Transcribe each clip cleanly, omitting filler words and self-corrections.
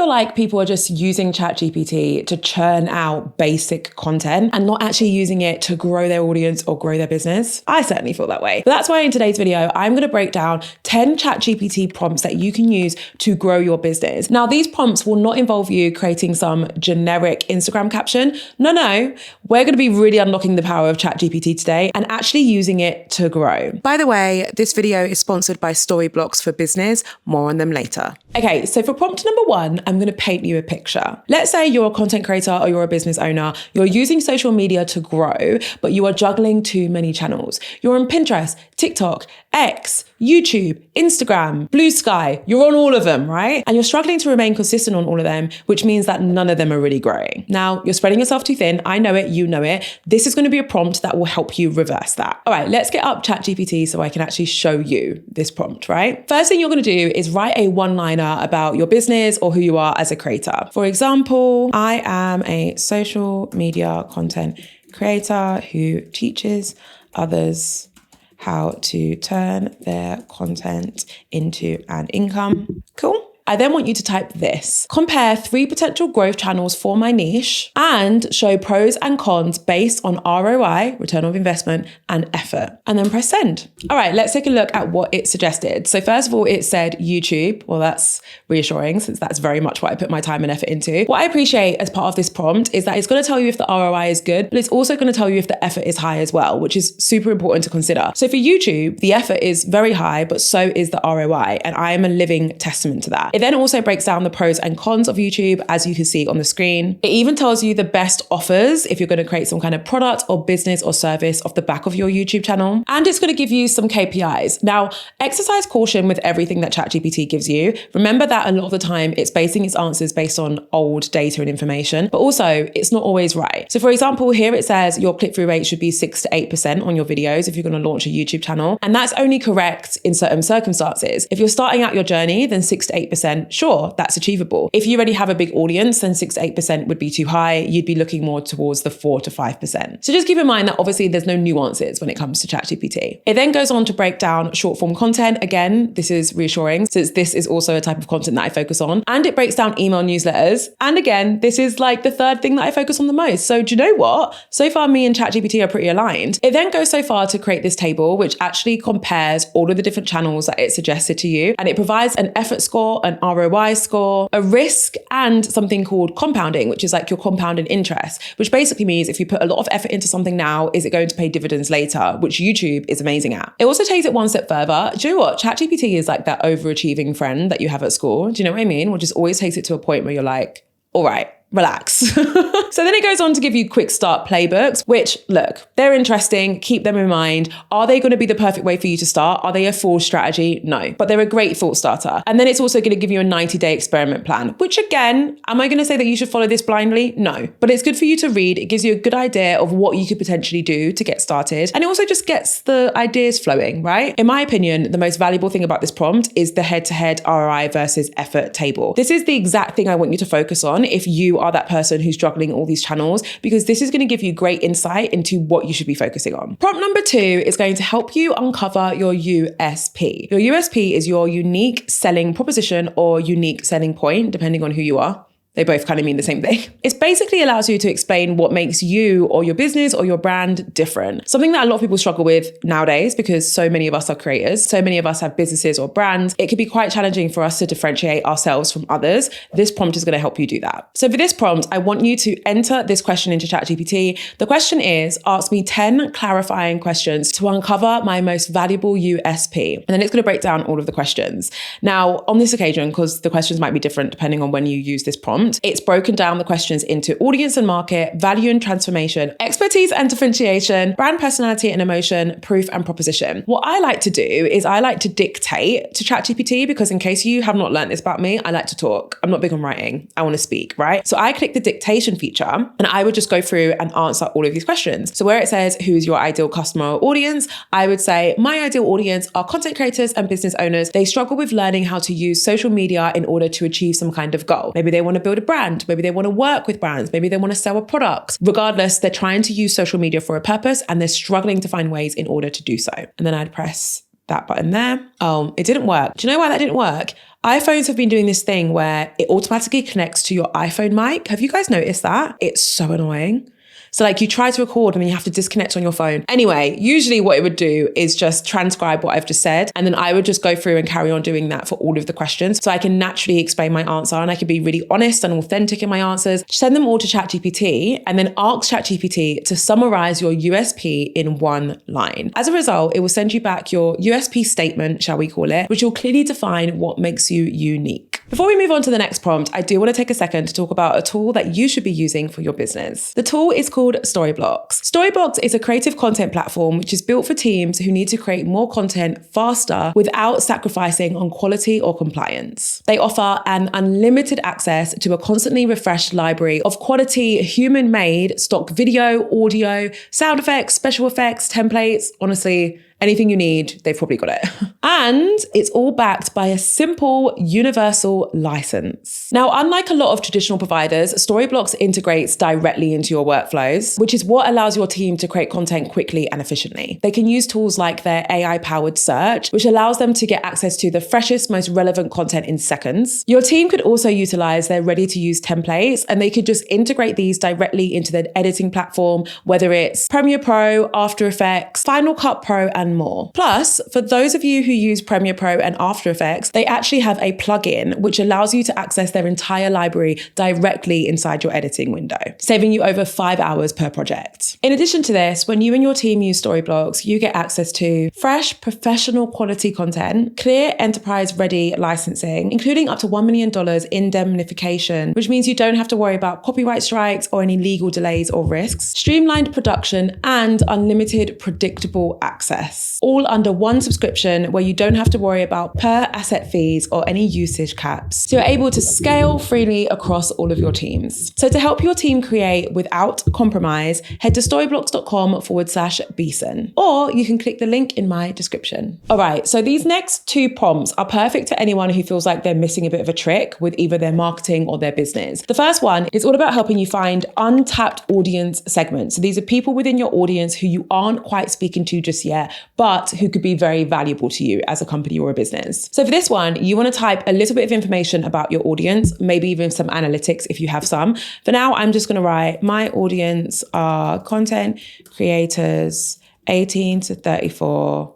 feel like people are just using ChatGPT to churn out basic content and not actually using it to grow their audience or grow their business? I certainly feel that way. But that's why in today's video, I'm going to break down 10 ChatGPT prompts that you can use to grow your business. Now, these prompts will not involve you creating some generic Instagram caption. No, we're going to be really unlocking the power of ChatGPT today and actually using it to grow. By the way, this video is sponsored by Storyblocks for Business. More on them later. Okay, so for prompt number 1, I'm going to paint you a picture. Let's say you're a content creator or you're a business owner. You're using social media to grow, but you are juggling too many channels. You're on Pinterest, TikTok, X, YouTube, Instagram, Blue Sky. You're on all of them, right? And you're struggling to remain consistent on all of them, which means that none of them are really growing. Now, you're spreading yourself too thin. I know it, you know it. This is going to be a prompt that will help you reverse that. All right, let's get up ChatGPT so I can actually show you this prompt, right? First thing you're going to do is write a one-liner about your business or who you are as a creator. For example, I am a social media content creator who teaches others how to turn their content into an income. Cool. I then want you to type this. Compare 3 potential growth channels for my niche and show pros and cons based on ROI, return on investment, and effort. And then press send. All right, let's take a look at what it suggested. So first of all, it said YouTube. Well, that's reassuring since that's very much what I put my time and effort into. What I appreciate as part of this prompt is that it's going to tell you if the ROI is good, but it's also going to tell you if the effort is high as well, which is super important to consider. So for YouTube, the effort is very high, but so is the ROI. And I am a living testament to that. It then also breaks down the pros and cons of YouTube, as you can see on the screen. It even tells you the best offers if you're going to create some kind of product or business or service off the back of your YouTube channel. And it's going to give you some KPIs. Now, exercise caution with everything that ChatGPT gives you. Remember that a lot of the time it's basing its answers based on old data and information, but also it's not always right. So for example, here it says your click-through rate should be 6 to 8% on your videos if you're going to launch a YouTube channel. And that's only correct in certain circumstances. If you're starting out your journey, then 6 to 8%, sure, that's achievable. If you already have a big audience, then 6 to 8% would be too high. You'd be looking more towards the 4 to 5%. So just keep in mind that obviously there's no nuances when it comes to ChatGPT. It then goes on to break down short form content. Again, this is reassuring since this is also a type of content that I focus on. And it breaks down email newsletters. And again, this is like the third thing that I focus on the most. So do you know what? So far, me and ChatGPT are pretty aligned. It then goes so far to create this table, which actually compares all of the different channels that it suggested to you. And it provides an effort score, an ROI score, a risk, and something called compounding, which is like your compounded interest, which basically means if you put a lot of effort into something now, is it going to pay dividends later, which YouTube is amazing at. It also takes it one step further. Do you know what? ChatGPT is like that overachieving friend that you have at school. Do you know what I mean? Which just always takes it to a point where you're like, all right, relax. So then it goes on to give you quick start playbooks, which look, they're interesting. Keep them in mind. Are they going to be the perfect way for you to start? Are they a full strategy? No, but they're a great thought starter. And then it's also going to give you a 90-day experiment plan, which again, am I going to say that you should follow this blindly? No, but it's good for you to read. It gives you a good idea of what you could potentially do to get started. And it also just gets the ideas flowing, right? In my opinion, the most valuable thing about this prompt is the head-to-head ROI versus effort table. This is the exact thing I want you to focus on if you are that person who's juggling all these channels, because this is going to give you great insight into what you should be focusing on. Prompt number 2 is going to help you uncover your USP. Your USP is your unique selling proposition or unique selling point, depending on who you are. They both kind of mean the same thing. It basically allows you to explain what makes you or your business or your brand different. Something that a lot of people struggle with nowadays because so many of us are creators, so many of us have businesses or brands. It can be quite challenging for us to differentiate ourselves from others. This prompt is going to help you do that. So for this prompt, I want you to enter this question into ChatGPT. The question is, ask me 10 clarifying questions to uncover my most valuable USP. And then it's going to break down all of the questions. Now, on this occasion, because the questions might be different depending on when you use this prompt, it's broken down the questions into audience and market, value and transformation, expertise and differentiation, brand personality and emotion, proof and proposition. What I like to do is I like to dictate to ChatGPT because in case you have not learned this about me, I like to talk. I'm not big on writing. I want to speak, right? So I click the dictation feature and I would just go through and answer all of these questions. So where it says, who's your ideal customer or audience? I would say, my ideal audience are content creators and business owners. They struggle with learning how to use social media in order to achieve some kind of goal. Maybe they want to build a brand. Maybe they want to work with brands. Maybe they want to sell a product. Regardless, they're trying to use social media for a purpose and they're struggling to find ways in order to do so. And then I'd press that button there. Oh, it didn't work. Do you know why that didn't work? iPhones have been doing this thing where it automatically connects to your iPhone mic. Have you guys noticed that? It's so annoying. So like you try to record and then you have to disconnect on your phone. Anyway, usually what it would do is just transcribe what I've just said. And then I would just go through and carry on doing that for all of the questions. So I can naturally explain my answer and I can be really honest and authentic in my answers. Send them all to ChatGPT and then ask ChatGPT to summarize your USP in one line. As a result, it will send you back your USP statement, shall we call it, which will clearly define what makes you unique. Before we move on to the next prompt, I do want to take a second to talk about a tool that you should be using for your business. The tool is called Storyblocks. Storyblocks is a creative content platform which is built for teams who need to create more content faster without sacrificing on quality or compliance. They offer an unlimited access to a constantly refreshed library of quality human-made stock video, audio, sound effects, special effects, templates, honestly, anything you need, they've probably got it. And it's all backed by a simple universal license. Now, unlike a lot of traditional providers, Storyblocks integrates directly into your workflows, which is what allows your team to create content quickly and efficiently. They can use tools like their AI-powered search, which allows them to get access to the freshest, most relevant content in seconds. Your team could also utilize their ready-to-use templates, and they could just integrate these directly into their editing platform, whether it's Premiere Pro, After Effects, Final Cut Pro, and more. Plus, for those of you who use Premiere Pro and After Effects, they actually have a plugin which allows you to access their entire library directly inside your editing window, saving you over 5 hours per project. In addition to this, when you and your team use Storyblocks, you get access to fresh, professional quality content, clear enterprise-ready licensing, including up to $1 million indemnification, which means you don't have to worry about copyright strikes or any legal delays or risks, streamlined production, and unlimited predictable access. All under one subscription where you don't have to worry about per asset fees or any usage caps. So you're able to scale freely across all of your teams. So to help your team create without compromise, head to storyblocks.com/Beeson, or you can click the link in my description. All right, so these next two prompts are perfect to anyone who feels like they're missing a bit of a trick with either their marketing or their business. The first one is all about helping you find untapped audience segments. So these are people within your audience who you aren't quite speaking to just yet, but who could be very valuable to you as a company or a business. So for this one, you want to type a little bit of information about your audience, maybe even some analytics if you have some. For now, I'm just going to write, my audience are content creators 18 to 34.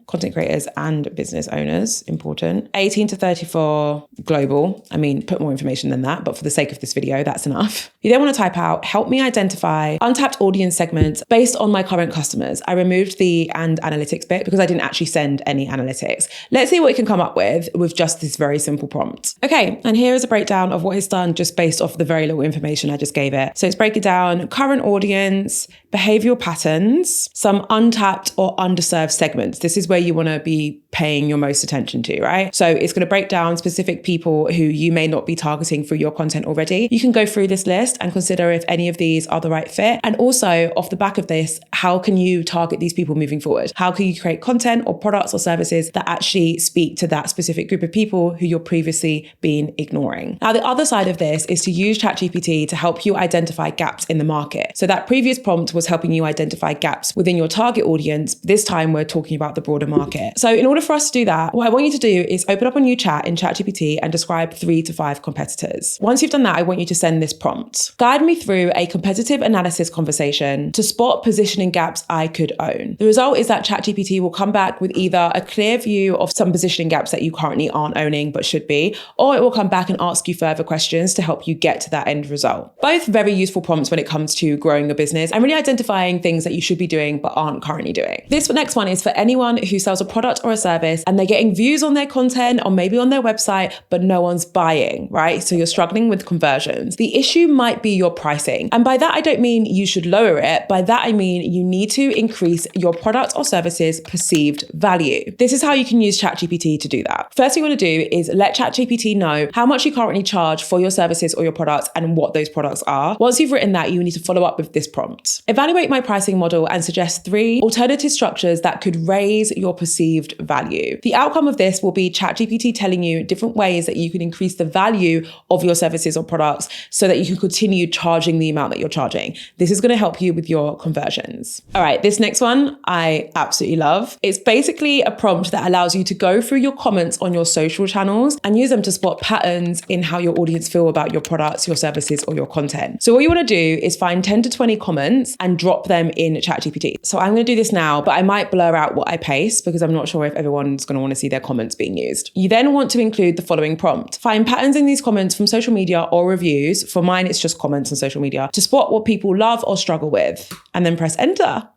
Content creators and business owners, important. 18 to 34 global. I mean, put more information than that, but for the sake of this video, that's enough. You then want to type out, help me identify untapped audience segments based on my current customers. I removed the and analytics bit because I didn't actually send any analytics. Let's see what we can come up with just this very simple prompt. Okay, and here is a breakdown of what it's done just based off the very little information I just gave it. So it's breaking down current audience, behavioral patterns, some untapped or underserved segments. This is where you want to be paying your most attention to, right? So it's going to break down specific people who you may not be targeting through your content already. You can go through this list and consider if any of these are the right fit. And also off the back of this, how can you target these people moving forward? How can you create content or products or services that actually speak to that specific group of people who you've previously been ignoring? Now, the other side of this is to use ChatGPT to help you identify gaps in the market. So that previous prompt was helping you identify gaps within your target audience. This time we're talking about the broader market. So in order for us to do that, what I want you to do is open up a new chat in ChatGPT and describe 3 to 5 competitors. Once you've done that, I want you to send this prompt. Guide me through a competitive analysis conversation to spot positioning gaps I could own. The result is that ChatGPT will come back with either a clear view of some positioning gaps that you currently aren't owning but should be, or it will come back and ask you further questions to help you get to that end result. Both very useful prompts when it comes to growing your business and really identifying things that you should be doing but aren't currently doing. This next one is for anyone who sells a product or a service and they're getting views on their content or maybe on their website, but no one's buying, right? So you're struggling with conversions. The issue might be your pricing. And by that, I don't mean you should lower it. By that, I mean you need to increase your product or services perceived value. This is how you can use ChatGPT to do that. First thing you want to do is let ChatGPT know how much you currently charge for your services or your products and what those products are. Once you've written that, you need to follow up with this prompt. Evaluate my pricing model and suggest 3 alternative structures that could range raise your perceived value. The outcome of this will be ChatGPT telling you different ways that you can increase the value of your services or products so that you can continue charging the amount that you're charging. This is going to help you with your conversions. All right, this next one I absolutely love. It's basically a prompt that allows you to go through your comments on your social channels and use them to spot patterns in how your audience feel about your products, your services, or your content. So what you want to do is find 10 to 20 comments and drop them in ChatGPT. So I'm going to do this now, but I might blur out what I paste because I'm not sure if everyone's going to want to see their comments being used. You then want to include the following prompt. Find patterns in these comments from social media or reviews. For mine, it's just comments on social media to spot what people love or struggle with, and then press enter.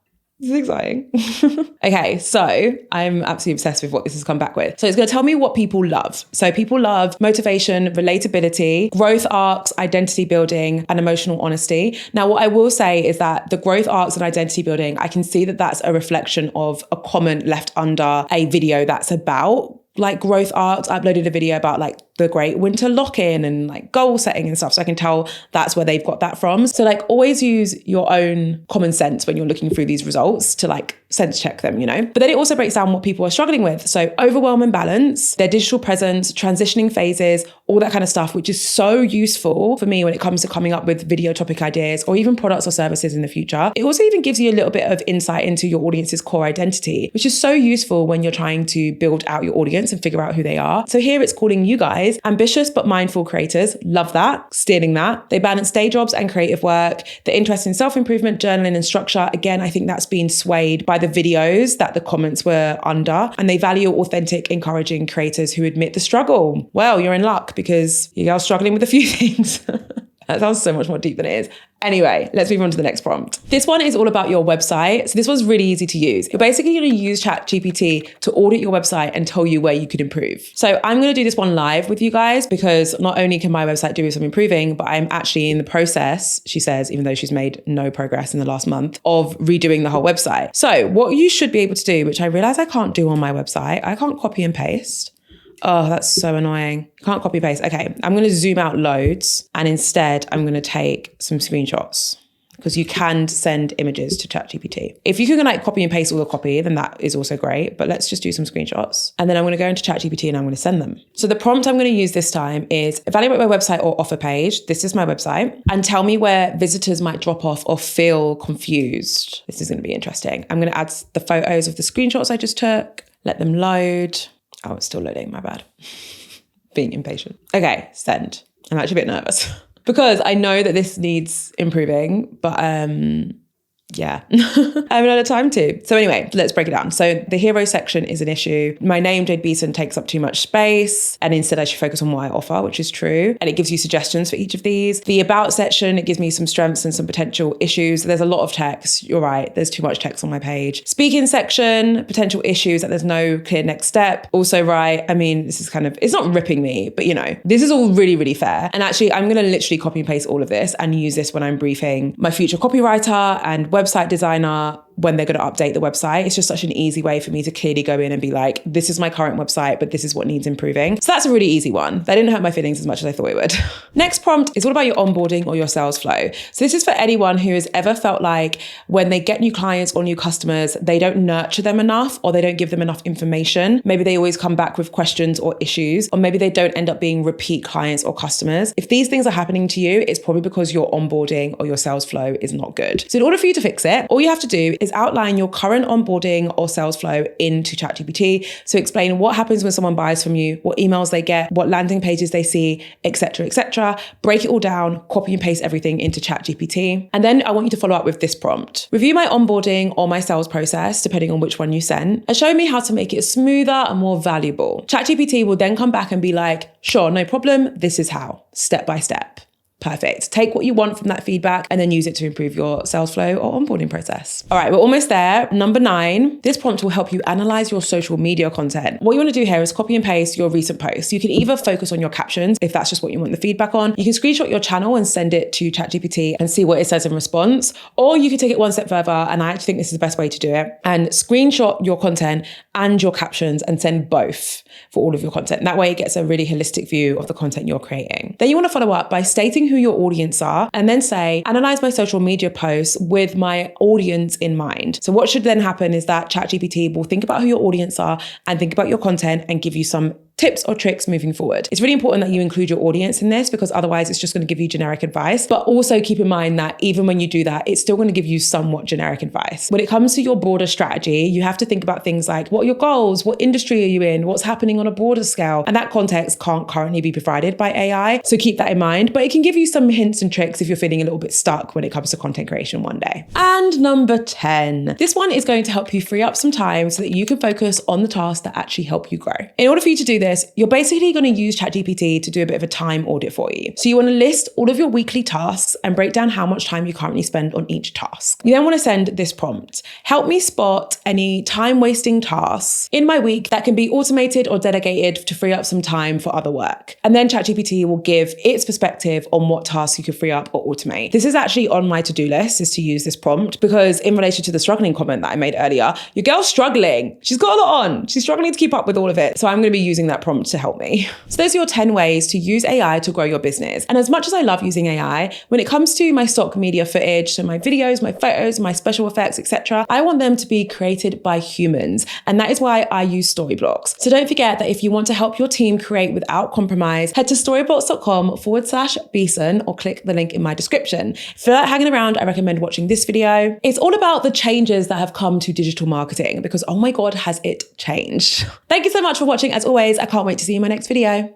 This is exciting. Okay, so I'm absolutely obsessed with what this has come back with. So it's going to tell me what people love. So people love motivation, relatability, growth arcs, identity building, and emotional honesty. Now, what I will say is that the growth arcs and identity building, I can see that that's a reflection of a comment left under a video that's about like growth arcs. I uploaded a video about like the great winter lock-in and like goal setting and stuff. So I can tell that's where they've got that from. So like always use your own common sense when you're looking through these results to like sense check them, you know? But then it also breaks down what people are struggling with. So overwhelm and balance, their digital presence, transitioning phases, all that kind of stuff, which is so useful for me when it comes to coming up with video topic ideas or even products or services in the future. It also even gives you a little bit of insight into your audience's core identity, which is so useful when you're trying to build out your audience and figure out who they are. So here it's calling you guys ambitious but mindful creators. Love that, stealing that. They balance day jobs and creative work. They're interested in self-improvement, journaling and structure. Again, I think that's been swayed by the videos that the comments were under. And they value authentic, encouraging creators who admit the struggle. Well, you're in luck because you're struggling with a few things. That sounds so much more deep than it is. Anyway, let's move on to the next prompt. This one is all about your website. So this one's really easy to use. You're basically going to use ChatGPT to audit your website and tell you where you could improve. So I'm going to do this one live with you guys because not only can my website do with some improving, but I'm actually in the process, she says, even though she's made no progress in the last month, of redoing the whole website. So what you should be able to do, which I realize I can't do on my website, I can't copy and paste. Oh, that's so annoying. Can't copy paste. Okay, I'm going to zoom out loads and instead I'm going to take some screenshots because you can send images to ChatGPT. If you can like copy and paste all the copy, then that is also great, but let's just do some screenshots. And then I'm going to go into ChatGPT and I'm going to send them. So the prompt I'm going to use this time is evaluate my website or offer page. This is my website, and tell me where visitors might drop off or feel confused. This is going to be interesting. I'm going to add the photos of the screenshots I just took, let them load. Oh, it's still loading, my bad. Being impatient. Okay, send. I'm actually a bit nervous because I know that this needs improving, but yeah, I haven't had time to. So anyway, let's break it down. So the hero section is an issue. My name, Jade Beeson, takes up too much space. And instead I should focus on what I offer, which is true. And it gives you suggestions for each of these. The about section, it gives me some strengths and some potential issues. There's a lot of text. You're right. There's too much text on my page. Speaking section, potential issues that there's no clear next step. Also right. I mean, this is kind of, it's not ripping me, but you know, this is all really, really fair. And actually I'm going to literally copy and paste all of this and use this when I'm briefing my future copywriter and website designer when they're going to update the website. It's just such an easy way for me to clearly go in and be like, this is my current website, but this is what needs improving. So that's a really easy one. That didn't hurt my feelings as much as I thought it would. Next prompt is all about your onboarding or your sales flow. So this is for anyone who has ever felt like when they get new clients or new customers, they don't nurture them enough or they don't give them enough information. Maybe they always come back with questions or issues, or maybe they don't end up being repeat clients or customers. If these things are happening to you, it's probably because your onboarding or your sales flow is not good. So in order for you to fix it, all you have to do is outline your current onboarding or sales flow into ChatGPT. So explain what happens when someone buys from you, what emails they get, what landing pages they see, etc., etc. Break it all down, copy and paste everything into ChatGPT. And then I want you to follow up with this prompt. Review my onboarding or my sales process, depending on which one you send, and show me how to make it smoother and more valuable. ChatGPT will then come back and be like, sure, no problem. This is how, step by step. Perfect. Take what you want from that feedback and then use it to improve your sales flow or onboarding process. All right, we're almost there. Number 9, this prompt will help you analyze your social media content. What you want to do here is copy and paste your recent posts. You can either focus on your captions if that's just what you want the feedback on. You can screenshot your channel and send it to ChatGPT and see what it says in response. Or you can take it one step further, and I actually think this is the best way to do it, and screenshot your content and your captions and send both for all of your content. That way it gets a really holistic view of the content you're creating. Then you want to follow up by stating who who your audience are, and then say, analyze my social media posts with my audience in mind. So what should then happen is that ChatGPT will think about who your audience are and think about your content and give you some tips or tricks moving forward. It's really important that you include your audience in this, because otherwise it's just going to give you generic advice. But also keep in mind that even when you do that, it's still going to give you somewhat generic advice. When it comes to your broader strategy, you have to think about things like, what are your goals? What industry are you in? What's happening on a broader scale? And that context can't currently be provided by AI. So keep that in mind, but it can give you some hints and tricks if you're feeling a little bit stuck when it comes to content creation one day. And number 10, this one is going to help you free up some time so that you can focus on the tasks that actually help you grow. In order for you to do this, you're basically going to use ChatGPT to do a bit of a time audit for you. So you want to list all of your weekly tasks and break down how much time you currently spend on each task. You then want to send this prompt: help me spot any time-wasting tasks in my week that can be automated or delegated to free up some time for other work. And then ChatGPT will give its perspective on what tasks you could free up or automate. This is actually on my to-do list, is to use this prompt, because in relation to the struggling comment that I made earlier, your girl's struggling. She's got a lot on. She's struggling to keep up with all of it. So I'm going to be using that prompt to help me. So those are your 10 ways to use AI to grow your business. And as much as I love using AI, when it comes to my stock media footage, so my videos, my photos, my special effects, etc., I want them to be created by humans. And that is why I use Storyblocks. So don't forget that if you want to help your team create without compromise, head to storyblocks.com/Beeson or click the link in my description. If you're hanging around, I recommend watching this video. It's all about the changes that have come to digital marketing, because oh my God, has it changed. Thank you so much for watching. As always, I can't wait to see you in my next video.